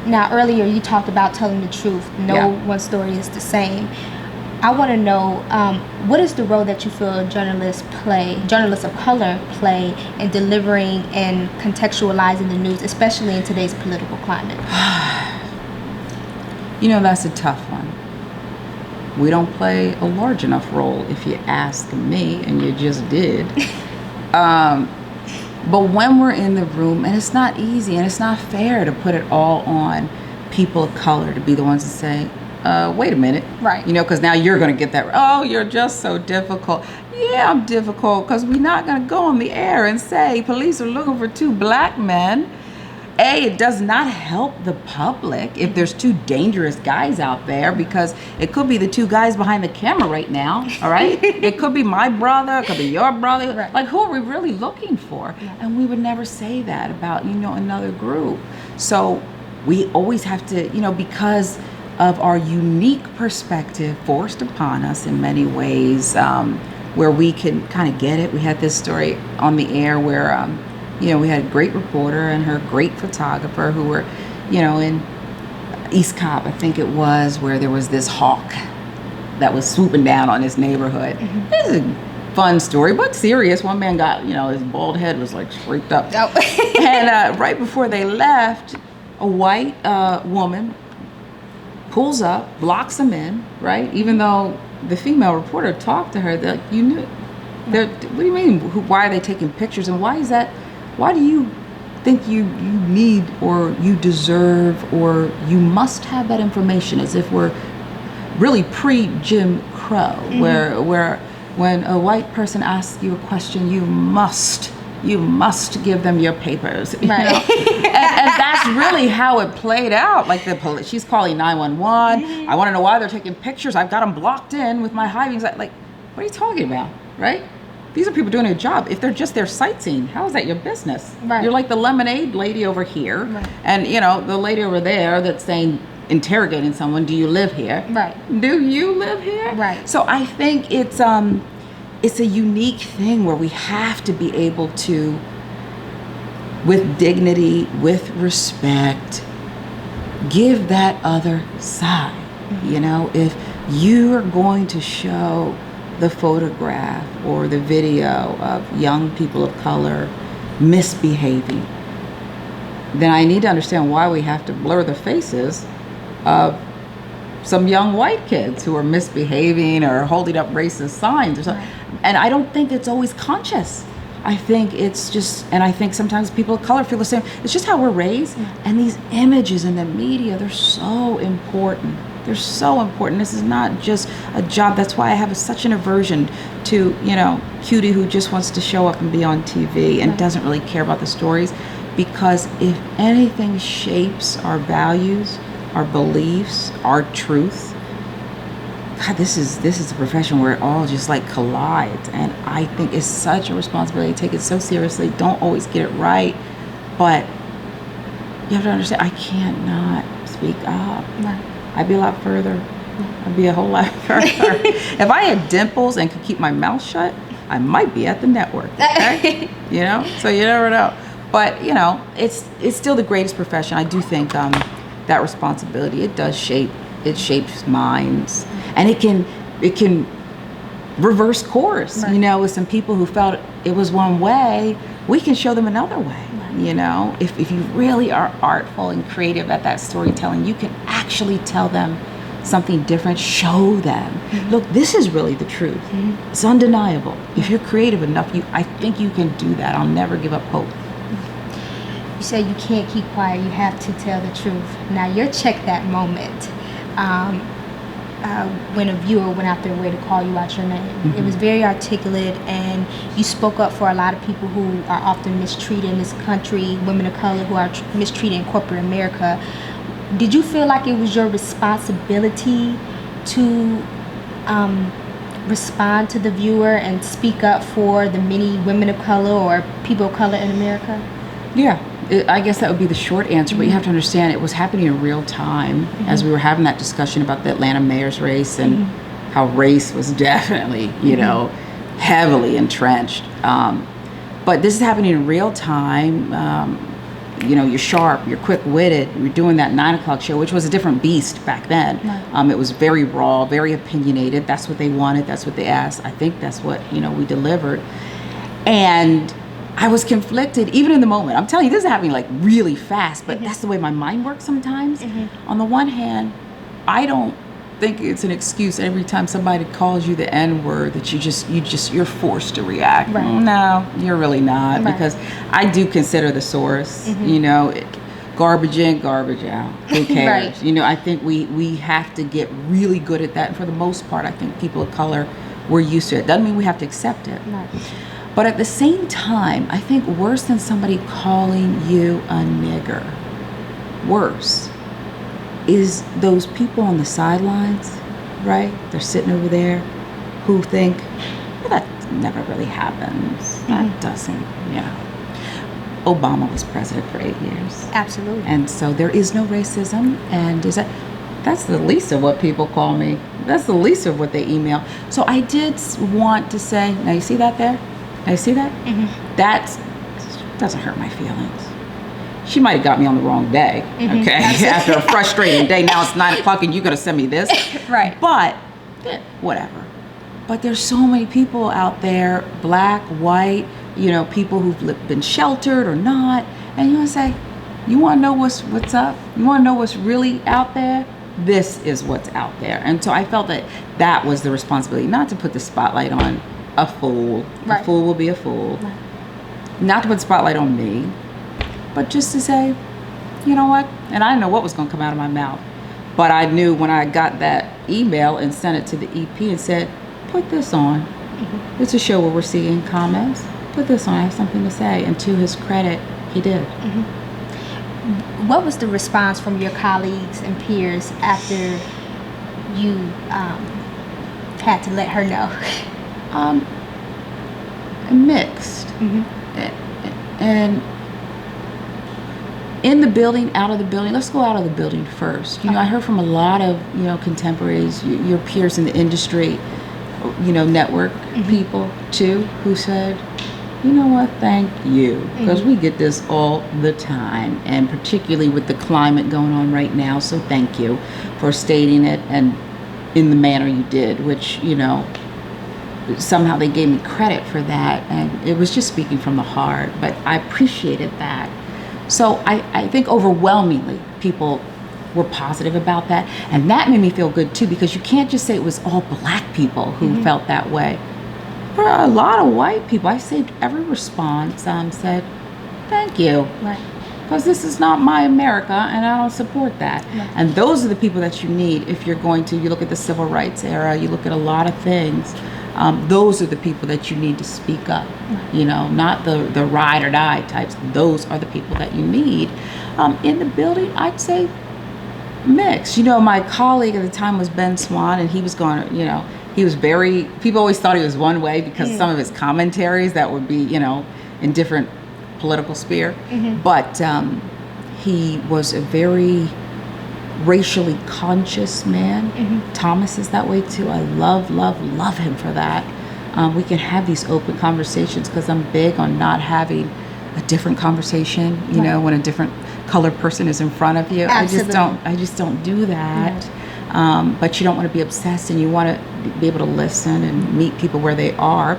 Now, earlier you talked about telling the truth. No one story is the same. I want to know, what is the role that you feel journalists of color play in delivering and contextualizing the news, especially in today's political climate? That's a tough one. We don't play a large enough role, if you ask me, and you just did. But when we're in the room, and it's not easy, and it's not fair to put it all on people of color to be the ones to say, wait a minute. Right. Because now you're going to get that, oh, you're just so difficult. Yeah, I'm difficult because we're not going to go on the air and say police are looking for 2 black men. It does not help the public if there's 2 dangerous guys out there, because it could be the 2 guys behind the camera right now, all right? It could be my brother, it could be your brother. Right. Like, who are we really looking for? Yeah. And we would never say that about, another group. So we always have to, because of our unique perspective forced upon us in many ways, where we can kind of get it. We had this story on the air where, we had a great reporter and her great photographer who were, in East Cobb, I think it was, where there was this hawk that was swooping down on this neighborhood. Mm-hmm. This is a fun story, but serious. One man got, his bald head was like scraped up. Oh. And right before they left, a white woman pulls up, blocks them in, right? Even though the female reporter talked to her, they're like, you knew. What do you mean? Why are they taking pictures? And why is that? Why do you think you need or you deserve or you must have that information? As if we're really pre-Jim Crow, mm-hmm. where when a white person asks you a question, you must give them your papers. Right. And that's really how it played out. Like she's calling 911. Mm-hmm. I want to know why they're taking pictures. I've got them blocked in with my hivings. Like, what are you talking about, right? These are people doing a job. If they're just there sightseeing, how is that your business? Right. You're like the lemonade lady over here, right. And the lady over there that's saying, interrogating someone, do you live here? Right. Do you live here? Right. So I think it's a unique thing where we have to be able to, with dignity, with respect, give that other side. Mm-hmm. If you are going to show the photograph or the video of young people of color misbehaving, then I need to understand why we have to blur the faces of some young white kids who are misbehaving or holding up racist signs or something. Right. And I don't think it's always conscious. I think it's just, and I think sometimes people of color feel the same. It's just how we're raised. Mm-hmm. And these images in the media, they're so important. They're so important. This is not just a job. That's why I have such an aversion to, Cutie who just wants to show up and be on TV and doesn't really care about the stories. Because if anything shapes our values, our beliefs, our truth, God, this is a profession where it all just like collides. And I think it's such a responsibility to take it so seriously. Don't always get it right. But you have to understand, I can't not speak up. Right. I'd be a lot further. I'd be a whole lot further. If I had dimples and could keep my mouth shut, I might be at the network. Okay? So you never know. But it's still the greatest profession. I do think that responsibility, it shapes minds, and it can reverse course. Right. With some people who felt it was one way, we can show them another way. If you really are artful and creative at that storytelling, you can actually tell them something different, show them. Mm-hmm. Look, this is really the truth. Mm-hmm. It's undeniable. If you're creative enough, I think you can do that. I'll never give up hope. You say you can't keep quiet, you have to tell the truth. Now, your check that moment, when a viewer went out their way to call you out your name. Mm-hmm. It was very articulate, and you spoke up for a lot of people who are often mistreated in this country, women of color who are mistreated in corporate America. Did you feel like it was your responsibility to respond to the viewer and speak up for the many women of color or people of color in America? Yeah. I guess that would be the short answer, but you have to understand it was happening in real time as we were having that discussion about the Atlanta mayor's race and how race was definitely, heavily entrenched. But this is happening in real time. you're sharp, you're quick-witted, you're doing that 9 o'clock show, which was a different beast back then. Right. It was very raw, very opinionated. That's what they wanted. That's what they asked. I think that's what, we delivered. And I was conflicted, even in the moment. I'm telling you, this is happening like really fast, but that's the way my mind works sometimes. On the one hand, I don't think it's an excuse every time somebody calls you the N-word that you're forced to react. Right. No, you're really not, right. Because I do consider the source, garbage in, garbage out. Who cares? Right. I think we have to get really good at that. And for the most part, I think people of color, we're used to it. Doesn't mean we have to accept it. Right. But at the same time, I think worse than somebody calling you a nigger, worse, is those people on the sidelines, right? They're sitting over there who think, well, that never really happens. That doesn't, Obama was president for 8 years. Absolutely. And so there is no racism. And that's the least of what people call me. That's the least of what they email. So I did want to say, now you see that there? Now you see that? That doesn't hurt my feelings. She might have got me on the wrong day, okay? After a frustrating day, now it's 9 o'clock and you're gonna send me this. Right. But, whatever. But there's so many people out there, black, white, people who've been sheltered or not. And you wanna say, you wanna know what's up? You wanna know what's really out there? This is what's out there. And so I felt that was the responsibility, not to put the spotlight on a fool. Right. A fool will be a fool. Right. Not to put the spotlight on me. But just to say, you know what? And I didn't know what was going to come out of my mouth. But I knew when I got that email and sent it to the EP and said, put this on. It's a show where we're seeing comments. Put this on. I have something to say. And to his credit, he did. What was the response from your colleagues and peers after you had to let her know? Mixed. And in the building, out of the building, let's go out of the building first. I heard from a lot of, contemporaries, your peers in the industry, network people too, who said, you know what, thank you. Because we get this all the time, and particularly with the climate going on right now. So thank you for stating it and in the manner you did, which, somehow they gave me credit for that. And it was just speaking from the heart, but I appreciated that. So I think overwhelmingly people were positive about that. And that made me feel good too, because you can't just say it was all black people who felt that way. There are a lot of white people. I saved every response, said, thank you. Right. Because this is not my America and I don't support that. Right. And those are the people that you need if you're going to, you look at the civil rights era, you look at a lot of things. Those are the people that you need to speak up, not the ride or die types. Those are the people that you need. In the building, I'd say mixed. My colleague at the time was Ben Swan, and he was going, he was people always thought he was one way because some of his commentaries that would be, in different political sphere. But he was a very racially conscious man. Thomas is that way too. I love him for that. We can have these open conversations because I'm big on not having a different conversation, when a different colored person is in front of you. Absolutely. I just don't do that. But you don't want to be obsessed, and you want to be able to listen and meet people where they are.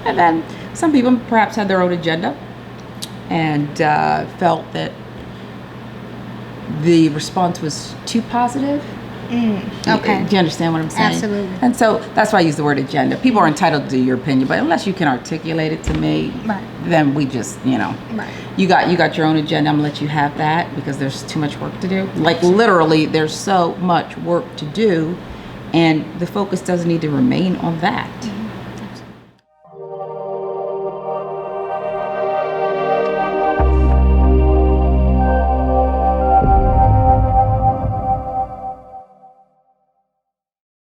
And then some people perhaps had their own agenda and felt that the response was too positive. Okay. Do you understand what I'm saying? Absolutely. And so that's why I use the word agenda. People are entitled to your opinion, but unless you can articulate it to me, then we just, you got your own agenda. I'm gonna let you have that because there's too much work to do. Like literally, there's so much work to do, and the focus doesn't need to remain on that.